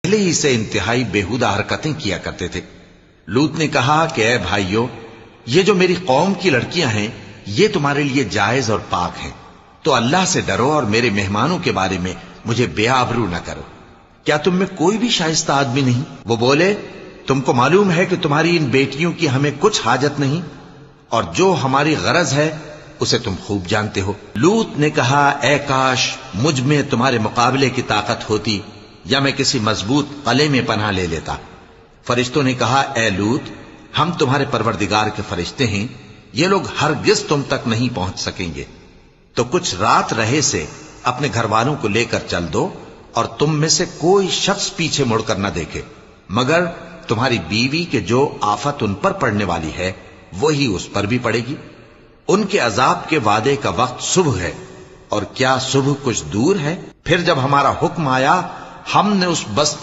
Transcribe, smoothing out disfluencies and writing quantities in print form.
पहले ही से इंतहाई बेहुदा हरकतें किया करते थे। लूत ने कहा कि ऐ भाइयों, ये जो मेरी कौम की लड़कियां हैं, ये तुम्हारे लिए जायज और पाक हैं, तो अल्लाह से डरो और मेरे मेहमानों के बारे में मुझे बेआबरू न करो। क्या तुम में कोई भी शाइस्ता आदमी नहीं? वो बोले, तुमको मालूम है कि तुम्हारी इन बेटियों की हमें कुछ हाजत नहीं, और जो हमारी गरज है उसे तुम खूब जानते हो। लूत ने कहा, ऐ काश मुझ में तुम्हारे मुकाबले की ताकत होती, या मैं किसी मजबूत कले में पनाह ले लेता। फरिश्तों ने कहा, ऐ लूत, हम तुम्हारे परवरदिगार के फरिश्ते हैं, ये लोग हरगिज तुम तक नहीं पहुंच सकेंगे। तो कुछ रात रहे से अपने घर वालों को लेकर चल दो, और तुम में से कोई शख्स पीछे मुड़कर न देखे, मगर तुम्हारी बीवी के जो आफत उन पर पड़ने वाली है वही उस पर भी पड़ेगी। उनके अजाब के वादे का वक्त सुबह है, और क्या सुबह कुछ दूर है? फिर जब हमारा हुक्म आया, हमने उस बस्ती